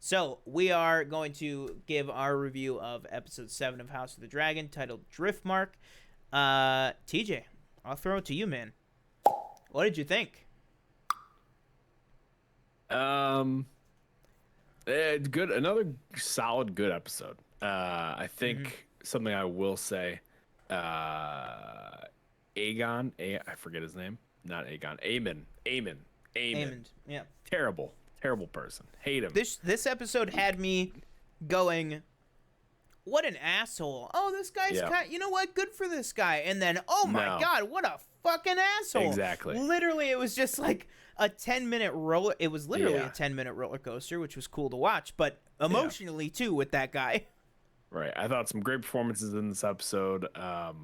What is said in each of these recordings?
So we are going to give our review of episode 7 of House of the Dragon, titled Driftmark. TJ, I'll throw it to you, man. What did you think? Good. Another solid, good episode. I Mm-hmm. think something I will say, Aegon, I forget his name. Not Aegon. Aemon. Amond, yeah. Terrible person. Hate him. This episode had me going, what an asshole. Oh, this guy's Yeah. you know what? Good for this guy. And then, oh my No. God, what a fucking asshole. Exactly. Literally, it was just like a 10-minute roller. It was literally Yeah. a 10-minute roller coaster, which was cool to watch, but emotionally too with that guy. Right. I thought some great performances in this episode. A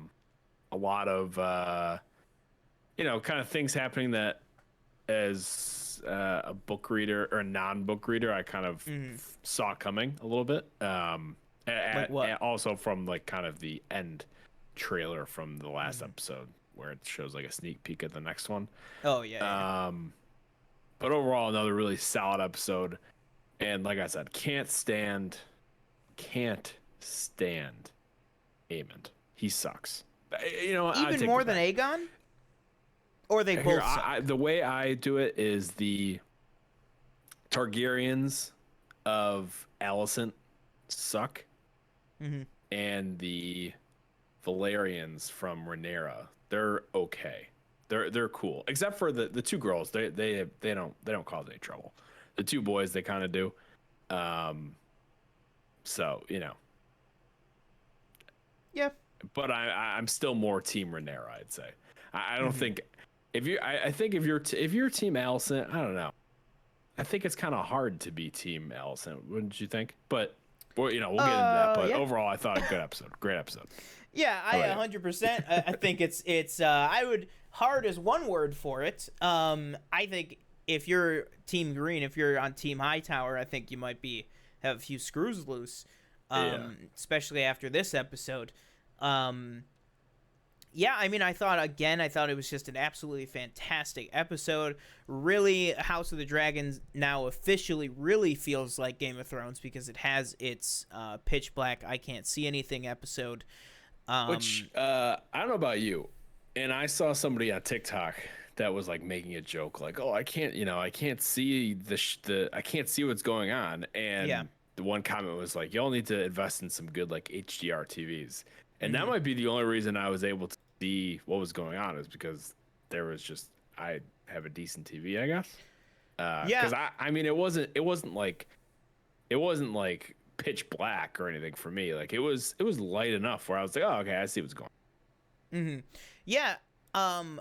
lot of, kind of things happening that as a book reader or a non-book reader, I kind of saw coming a little bit. Like what? And also from like kind of the end trailer from the last episode where it shows like a sneak peek at the next one. Oh, yeah. But overall, another really solid episode. And like I said, can't stand Aemond. He sucks. Even more than Aegon? Or they both suck? The way I do it is the Targaryens of Alicent suck, and the Valerians from Rhaenyra, they're okay. They're cool, except for the two girls. They don't cause any trouble. The two boys, they kind of do. So Yeah. but I'm still more Team Rhaenyra, I'd say. I don't think I think if you're Team Alicent, I don't know. I think it's kind of hard to be Team Alicent, wouldn't you think? But we'll get into that. But overall, I thought a good episode, great episode. Yeah, I 100%. I think it's. I would hard is one word for it. I think if you're Team Green, if you're on Team Hightower, I think you might have a few screws loose. Especially after this episode. Yeah, I mean, I thought it was just an absolutely fantastic episode. Really, House of the Dragons now officially really feels like Game of Thrones because it has its pitch black, I can't see anything episode. Which I don't know about you, and I saw somebody on TikTok that was like making a joke, like, "Oh, I can't see I can't see what's going on," and the one comment was like, "Y'all need to invest in some good like HDR TVs." And that might be the only reason I was able to see what was going on is because I have a decent TV, I guess. Because I mean, it wasn't like pitch black or anything for me. Like it was light enough where I was like, oh, okay, I see what's going on. Yeah. I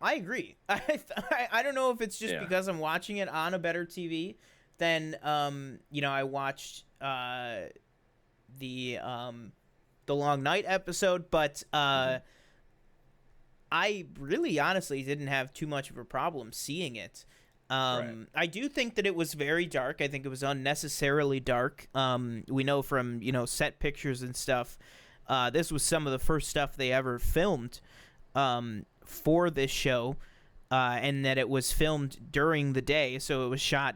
agree. I don't know if it's just because I'm watching it on a better TV than I watched the Long Night episode, but I really honestly didn't have too much of a problem seeing it. I do think that it was very dark. I think it was unnecessarily dark. We know from, set pictures and stuff, this was some of the first stuff they ever filmed for this show, and that it was filmed during the day, so it was shot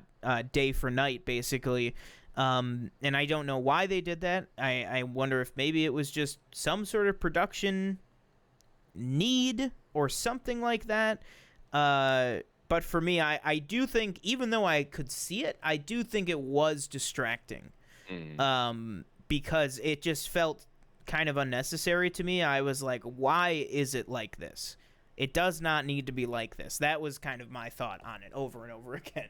day for night, basically. And I don't know why they did that. I wonder if maybe it was just some sort of production need or something like that. But for me, I do think, even though I could see it, I do think it was distracting. Because it just felt kind of unnecessary to me. I was like, why is it like this? It does not need to be like this. That was kind of my thought on it over and over again.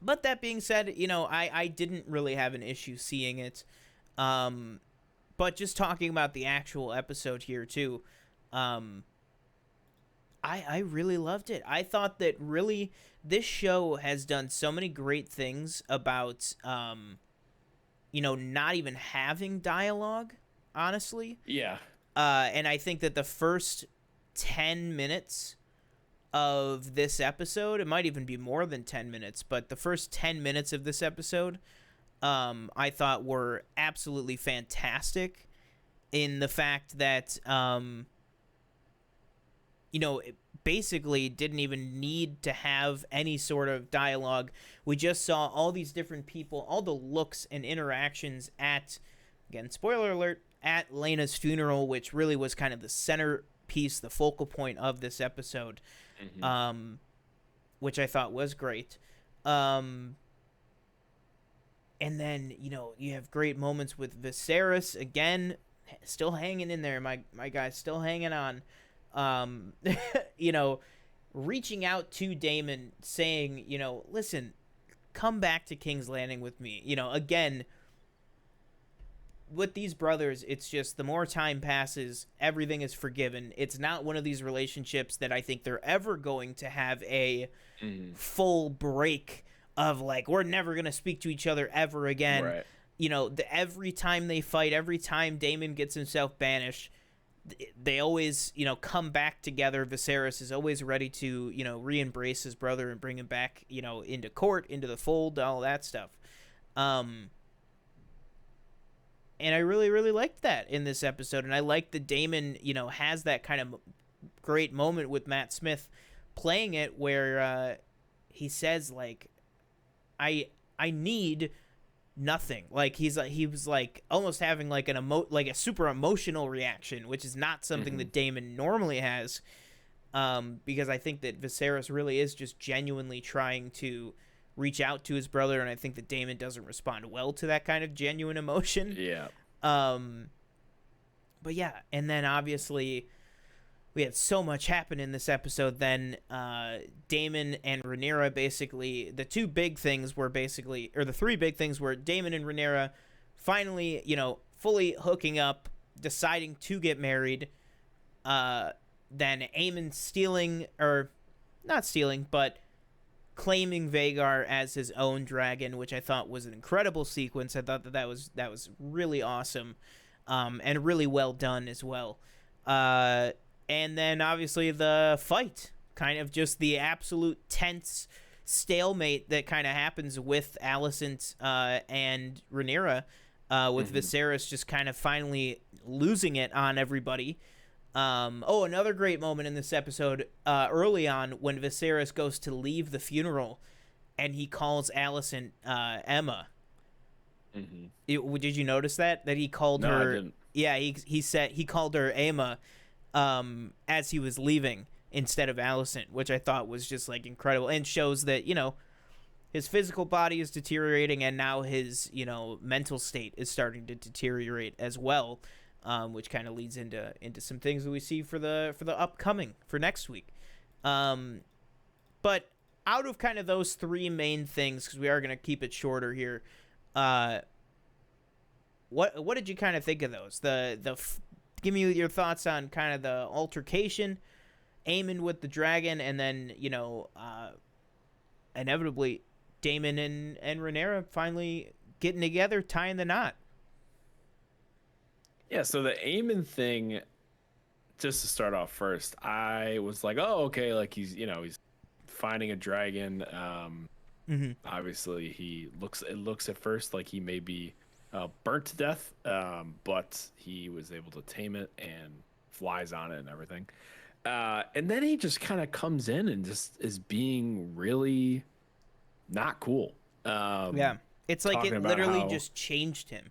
But that being said, I didn't really have an issue seeing it. But just talking about the actual episode here, too, I really loved it. I thought that really this show has done so many great things about, not even having dialogue, honestly. Yeah. And I think that the first 10 minutes of this episode, it might even be more than 10 minutes, but the first 10 minutes of this episode, I thought were absolutely fantastic in the fact that, basically didn't even need to have any sort of dialogue. We just saw all these different people, all the looks and interactions at, again, spoiler alert, at Lena's funeral, which really was kind of the centerpiece, the focal point of this episode, which I thought was great. And then, you have great moments with Viserys, again, still hanging in there. My guy's still hanging on. Reaching out to Daemon, saying, listen, come back to King's Landing with me. Again, with these brothers, it's just the more time passes, everything is forgiven. It's not one of these relationships that I think they're ever going to have a full break of, like, we're never going to speak to each other ever again. Right. Every time they fight, every time Daemon gets himself banished, they always, come back together. Viserys is always ready to, re-embrace his brother and bring him back, into court, into the fold, all that stuff. And I really, really liked that in this episode. And I like that Daemon, has that kind of great moment with Matt Smith playing it where he says, like, I need nothing. Like, he was like almost having like a super emotional reaction, which is not something that Daemon normally has, because I think that Viserys really is just genuinely trying to reach out to his brother, and I think that Daemon doesn't respond well to that kind of genuine emotion. Yeah. But yeah, and then obviously we had so much happen in this episode. Then Daemon and Rhaenyra, basically the three big things were Daemon and Rhaenyra finally, fully hooking up, deciding to get married. Then Aemon claiming Vhagar as his own dragon, which I thought was an incredible sequence. I thought that was really awesome, and really well done as well. And then obviously the fight, kind of just the absolute tense stalemate that kind of happens with Alicent and Rhaenyra, with Viserys just kind of finally losing it on everybody. Another great moment in this episode, early on when Viserys goes to leave the funeral and he calls Alicent Emma. Did you notice that he called her? I didn't. Yeah, he said he called her Emma as he was leaving instead of Alicent, which I thought was just like incredible, and shows that his physical body is deteriorating, and now his mental state is starting to deteriorate as well, which kind of leads into some things that we see for the upcoming for next week. But out of kind of those three main things, because we are going to keep it shorter here, what did you kind of think of those? Give me your thoughts on kind of the altercation, Aemon with the dragon, and then inevitably Daemon and Rhaenyra finally getting together, tying the knot. Yeah, so the Aemon thing, just to start off first, I was like, oh, okay, like he's finding a dragon. Obviously it looks at first like he may be burnt to death, but he was able to tame it and flies on it and everything. And then he just kind of comes in and just is being really not cool. Yeah, it's like it literally just changed him.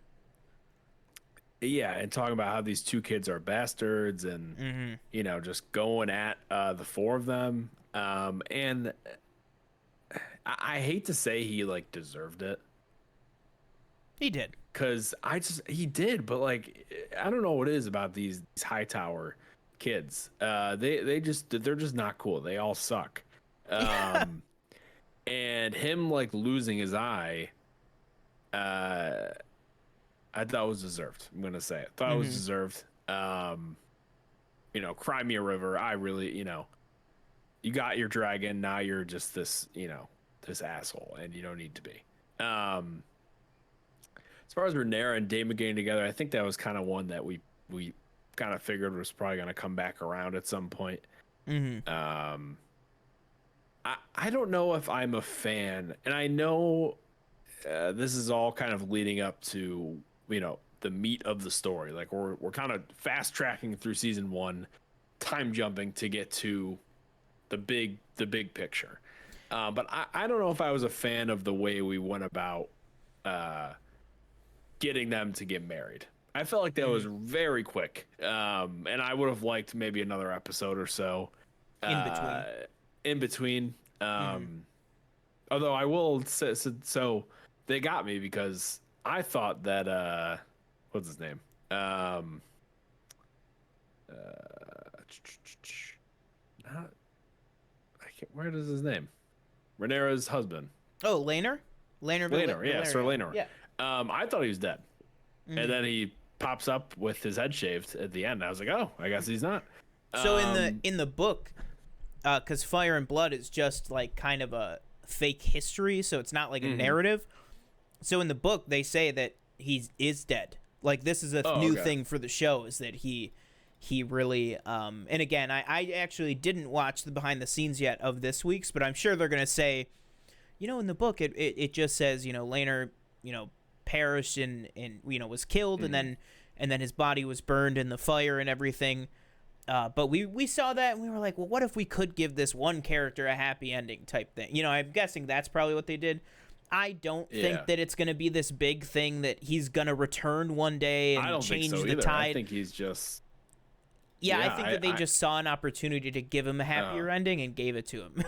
Yeah, and talking about how these two kids are bastards and, just going at the four of them. And I hate to say he, like, deserved it. He did. Because he did, but, like, I don't know what it is about these Hightower kids. They're just not cool. They all suck. And him, like, losing his eye, I thought was deserved. I'm gonna say it. Thought it was deserved. Cry me a river. I really, you got your dragon. Now you're just this, this asshole, and you don't need to be. As far as Rhaenyra and Daemon getting together, I think that was kind of one that we kind of figured was probably gonna come back around at some point. I don't know if I'm a fan, and I know this is all kind of leading up to the meat of the story. Like we're kind of fast tracking through season 1, time jumping to get to the big picture. But I don't know if I was a fan of the way we went about getting them to get married. I felt like that was very quick, and I would have liked maybe another episode or so in between. In between. Although I will say, so they got me because I thought that what's his name? Not, I can't. Where is his name? Rhaenyra's husband. Oh, Laenor. Laenor, yeah, Sir Laenor. Yeah. I thought he was dead, and then he pops up with his head shaved at the end. I was like, oh, I guess he's not. So in the book, because Fire and Blood is just like kind of a fake history, so it's not like a narrative. So in the book, they say that he is dead. Like this is a new thing for the show, is that he really and again, I actually didn't watch the behind the scenes yet of this week's, but I'm sure they're gonna say, in the book it just says Laenor perished and was killed, and then his body was burned in the fire and everything. But we saw that and we were like, well, what if we could give this one character a happy ending type thing? I'm guessing that's probably what they did. I don't think that it's going to be this big thing that he's going to return one day and change the tide. I think he's just... Yeah, I think that they just saw an opportunity to give him a happier ending and gave it to him.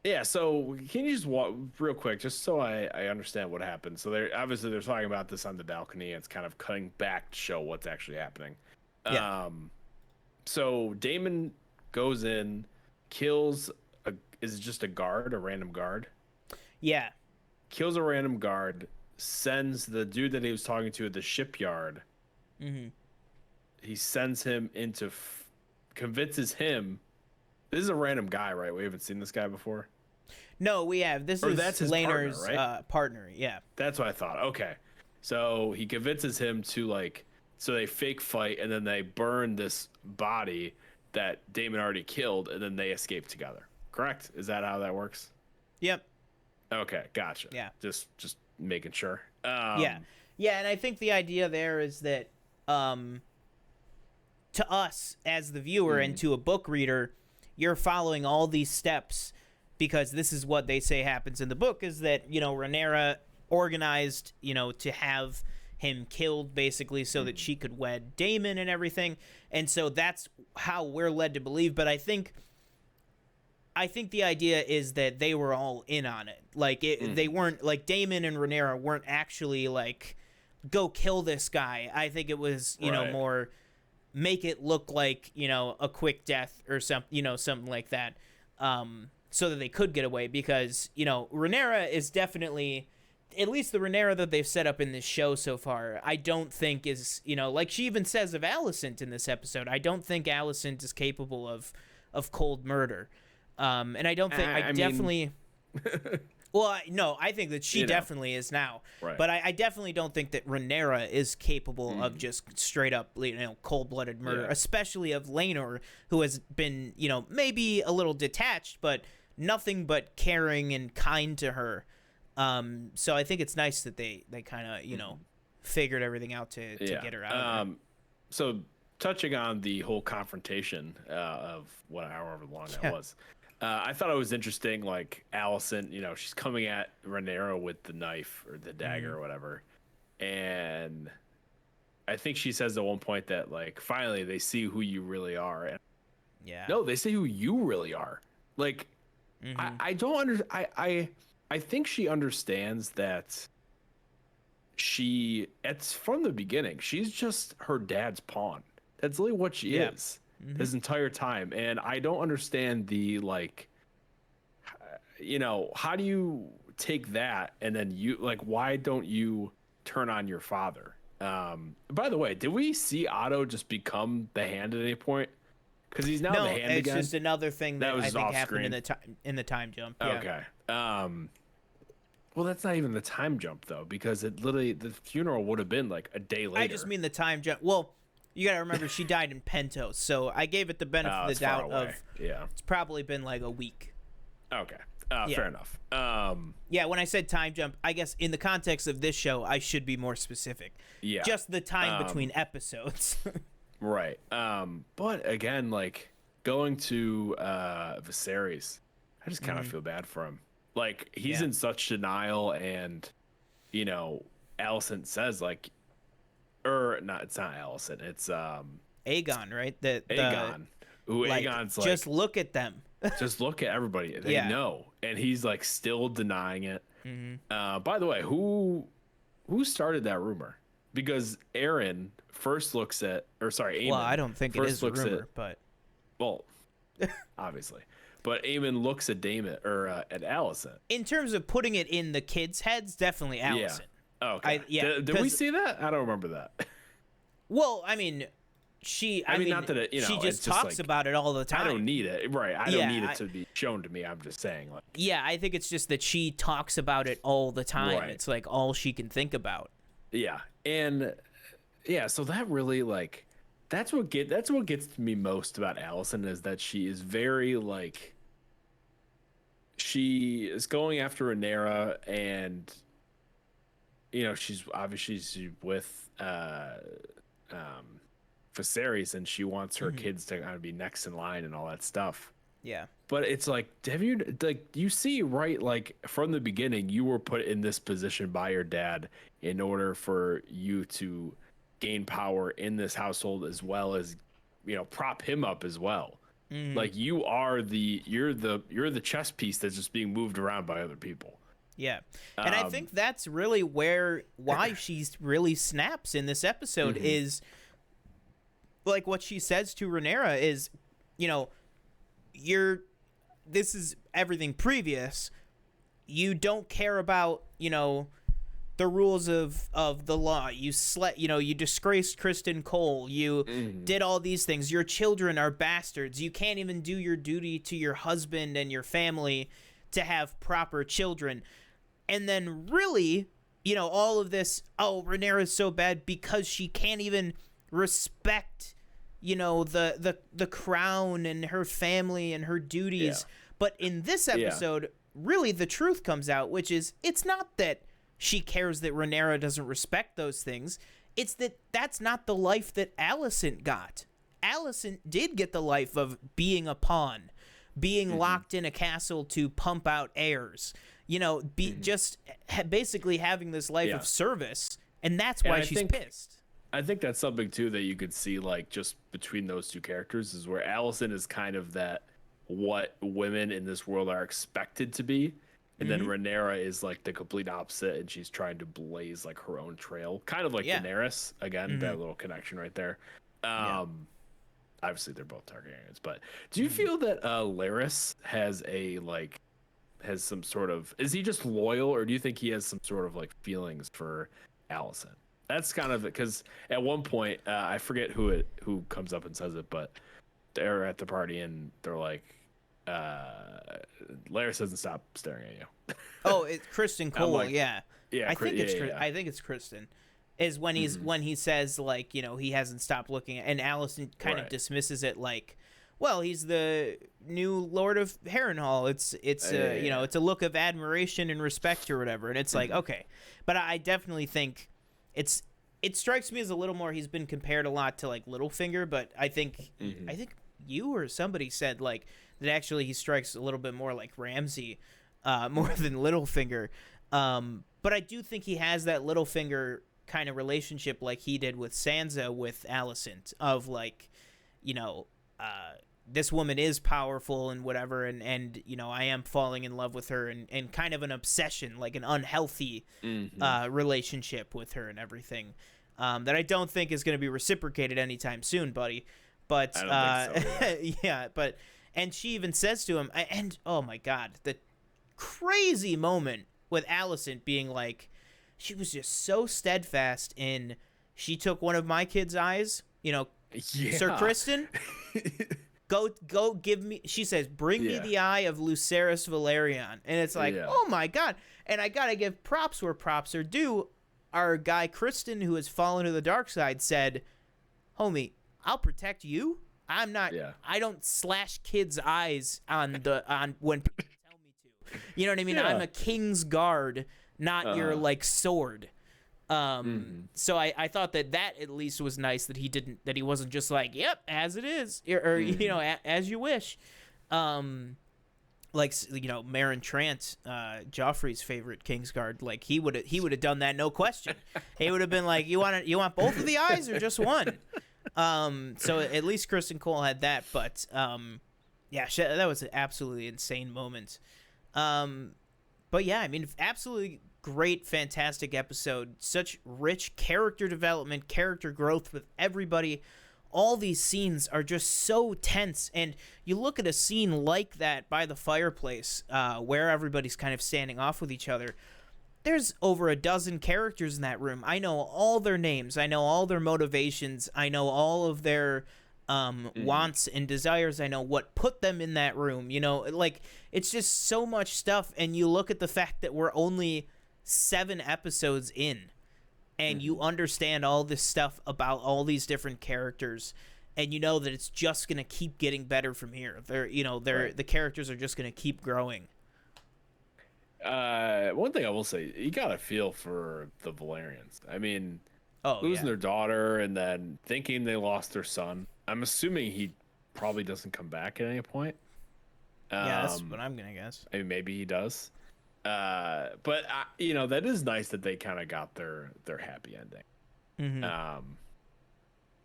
Yeah, so can you just walk real quick, just so I understand what happened? So they're talking about this on the balcony, and it's kind of cutting back to show what's actually happening. Yeah. So Daemon goes in, kills is it just a random guard? Yeah. Kills a random guard, sends the dude that he was talking to at the shipyard. He sends him convinces him. This is a random guy, right? We haven't seen this guy before. No, we have. That's his Laenor's partner, right? Partner, yeah. That's what I thought. Okay. So he convinces him to so they fake fight, and then they burn this body that Daemon already killed, and then they escape together. Correct? Is that how that works? Yep. Okay, gotcha. Yeah. Just making sure. Yeah, and I think the idea there is that to us as the viewer and to a book reader, you're following all these steps because this is what they say happens in the book, is that Rhaenyra organized to have him killed basically so that she could wed Daemon and everything, and so that's how we're led to believe. But I think the idea is that they were all in on it. Like they weren't like Daemon and Rhaenyra weren't actually like, go kill this guy. I think it was more make it look like a quick death or something like that, so that they could get away, because Rhaenyra is definitely, at least the Rhaenyra that they've set up in this show so far, I don't think is, like she even says of Alicent in this episode, I don't think Alicent is capable of cold murder. And I don't think, I definitely, well, no, I think that she definitely is now, right. But I definitely don't think that Rhaenyra is capable of just straight up, cold-blooded murder, especially of Laenor, who has been, maybe a little detached, but nothing but caring and kind to her. So I think it's nice that they kind of, figured everything out to get her out of there. So touching on the whole confrontation of however long that was, I thought it was interesting, like Alicent, she's coming at Rhaenyra with the knife or the dagger or whatever, and I think she says at one point that like finally they see who you really are, and no, they see who you really are. Like I don't I think she understands that it's from the beginning, she's just her dad's pawn. That's literally what she is this entire time. And I don't understand the, like, how do you take that and then why don't you turn on your father? By the way, did we see Otto just become the Hand at any point? Because he's now the Hand again. No, it's just another thing that I think happened in the time jump. Yeah. Okay. Well, that's not even the time jump though, because it literally, the funeral would have been like a day later. I just mean the time jump. Well, you gotta remember she died in Pentos, so I gave it the benefit of the doubt of it's probably been like a week. Okay. Fair enough. Yeah, when I said time jump, I guess in the context of this show, I should be more specific. Yeah. Just the time between episodes. Right. But again, like, going to Viserys, I just kind of feel bad for him. Like, he's in such denial, and Alicent says, like, or not, it's not Alicent, it's Aegon, right? Aegon. Who like, Aegon's like, just look at them. just look at everybody. They know, and he's like still denying it. By the way, who started that rumor? Because Aaron first looks at, or sorry, Aemon. Well, I don't think it is a rumor, but well, obviously, but Aemon looks at Damon or at Alicent. In terms of putting it in the kids' heads, definitely Alicent. Yeah. Oh, okay. Did we see that? I don't remember that. Well, I mean, I mean, not that it, she just talks about it all the time. I don't need it, right? I don't need it to be shown to me. I'm just saying, like. Yeah, I think it's just that she talks about it all the time. Right. It's like all she can think about. Yeah, and so that really, like, that's what gets me most about Alicent, is that she is very, like, she is going after Rhaenyra, and she's obviously with Viserys, and she wants her kids to kind of be next in line and all that stuff. Yeah. But it's like, you see, right, like, from the beginning, you were put in this position by your dad in order for you to gain power in this household, as well as, prop him up as well. Like, you're the chess piece that's just being moved around by other people. Yeah. And I think that's really why she really snaps in this episode is, like, what she says to Rhaenyra is, this is everything previous. You don't care about, the rules of the law. You disgraced Kristen Cole. You did all these things. Your children are bastards. You can't even do your duty to your husband and your family to have proper children. And then really, all of this, Rhaenyra is so bad because she can't even respect, the crown and her family and her duties. Yeah. But in this episode, really the truth comes out, which is, it's not that she cares that Rhaenyra doesn't respect those things. It's that that's not the life that Alicent got. Alicent did get the life of being a pawn, being locked in a castle to pump out heirs, just basically having this life of service. And that's why she's pissed. I think that's something too that you could see, like, just between those two characters, is where Alicent is kind of that what women in this world are expected to be, and then Rhaenyra is like the complete opposite, and she's trying to blaze like her own trail, kind of like Daenerys. Again, that little connection right there. Obviously they're both Targaryens, but do you feel that Larys has some sort of, is he just loyal, or do you think he has some sort of like feelings for Alicent? That's kind of it, because at one point, I forget who comes up and says it, but they're at the party and they're like, Larys doesn't stop staring at you. Oh, it's Kristen Cole, like, yeah. I think it's Kristen. Is when he says, like, he hasn't stopped looking at, and Alicent kind of dismisses it like, well, he's the new Lord of Harrenhal. It's it's a look of admiration and respect or whatever, and it's like, okay, but I definitely think it strikes me as a little more, he's been compared a lot to like Littlefinger, but I think you or somebody said like that actually he strikes a little bit more like Ramsay, more than Littlefinger. But I do think he has that Littlefinger kind of relationship like he did with Sansa with Alicent, of like, this woman is powerful and whatever, and I am falling in love with her, and kind of an obsession, like an unhealthy relationship with her and everything, that I don't think is going to be reciprocated anytime soon, buddy. But I don't think so, and she even says to him, and oh my God, the crazy moment with Alicent being like, she was just so steadfast in, she took one of my kids' eyes, Sir Kristen, go give me, she says, bring me the eye of Lucerys Valerian. And it's like, oh my God. And I gotta give props where props are due. Our guy Kristen, who has fallen to the dark side, said, homie, I'll protect you. I'm not, I don't slash kids' eyes on when people tell me to. You know what I mean? I'm a king's guard, not your like sword. So I thought that at least was nice that he wasn't just like, yep, as it is, or as you wish. Like, Meryn Trant, Joffrey's favorite Kingsguard, like he would have done that, no question. He would have been like, you want both of the eyes or just one? So at least Kristen Cole had that, but yeah, that was an absolutely insane moment. But yeah, I mean, absolutely great, fantastic episode. Such rich character development, character growth with everybody. All these scenes are just so tense, and you look at a scene like that by the fireplace, where everybody's kind of standing off with each other. There's over a dozen characters in that room. I know all their names. I know all their motivations. I know all of their wants and desires. I know what put them in that room. Like, it's just so much stuff, and you look at the fact that we're only 7 episodes in, and you understand all this stuff about all these different characters, and you know that it's just gonna keep getting better from here. The characters are just gonna keep growing. One thing I will say, you got to feel for the Valerians. I mean, losing their daughter and then thinking they lost their son. I'm assuming he probably doesn't come back at any point. Yeah, that's what I'm gonna guess. I mean, maybe he does. But that is nice that they kind of got their happy ending.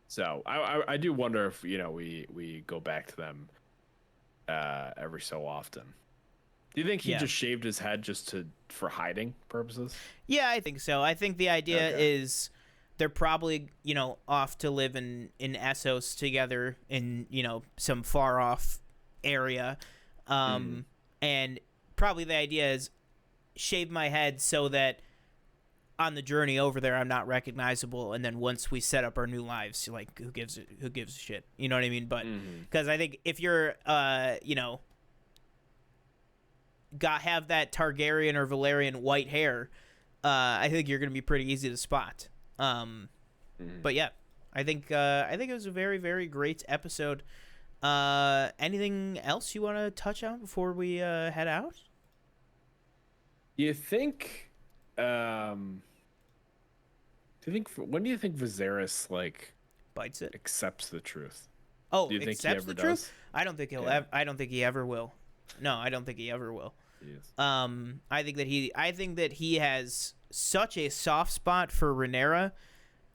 So I do wonder if we go back to them every so often. Do you think he just shaved his head just for hiding purposes? Yeah, I think so. I think the idea is they're probably off to live in Essos together in some far off area, and probably the idea is shave my head so that on the journey over there I'm not recognizable, and then once we set up our new lives, like, who gives a shit, you know what I mean? But because I think if you're have that Targaryen or Valerian white hair, I think you're gonna be pretty easy to spot. But yeah, I think it was a very, very great episode. Anything else you want to touch on before we head out? You think? When do you think Viserys bites it, accepts the truth? Oh, do you think accepts the truth? I don't think he'll. I don't think he ever will. No, I don't think he ever will. Yes. I think that he has such a soft spot for Rhaenyra.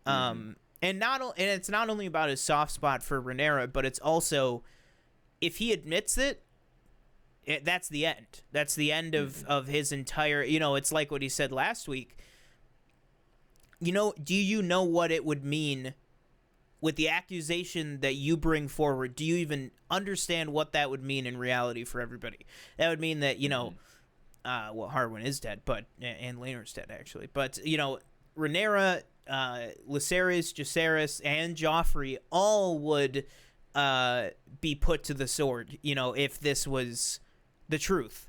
And it's not only about his soft spot for Rhaenyra, but it's also, if he admits it, that's the end. That's the end of his entire. It's like what he said last week. Do you know what it would mean with the accusation that you bring forward? Do you even understand what that would mean in reality for everybody? That would mean that, Harwin is dead, and Laenor's dead, actually. But, Rhaenyra, Lucerys, Jacaerys, and Joffrey all would be put to the sword, if this was the truth.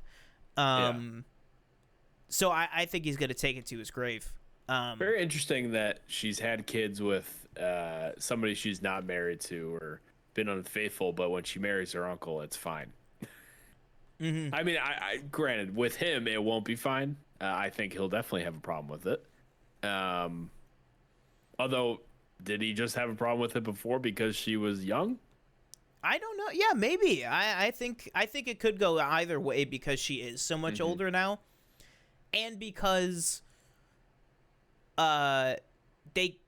So I think he's going to take it to his grave. Very interesting that she's had kids with somebody she's not married to or been unfaithful, but when she marries her uncle, it's fine. I mean, I granted, with him, it won't be fine. I think he'll definitely have a problem with it. Although, did he just have a problem with it before because she was young? I don't know. Yeah, maybe. I think it could go either way because she is so much older now, and because they,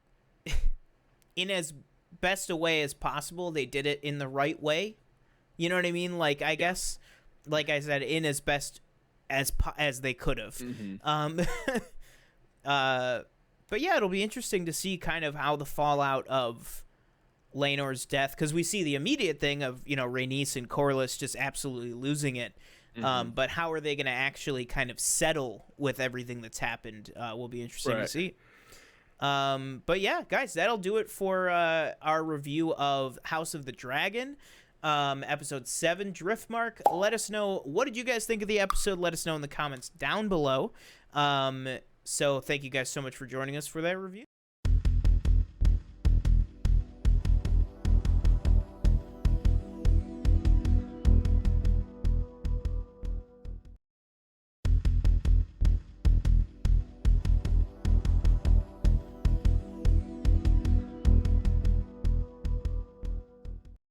in as best a way as possible, they did it in the right way. You know what I mean? Like, I guess, like I said, in as best as they could have. But yeah, it'll be interesting to see kind of how the fallout of Laenor's death, because we see the immediate thing of, Rhaenys and Corlys just absolutely losing it. But how are they going to actually kind of settle with everything that's happened will be interesting to see. But yeah, guys, that'll do it for our review of House of the Dragon, episode 7, Driftmark. Let us know, what did you guys think of the episode? Let us know in the comments down below. So thank you guys so much for joining us for that review.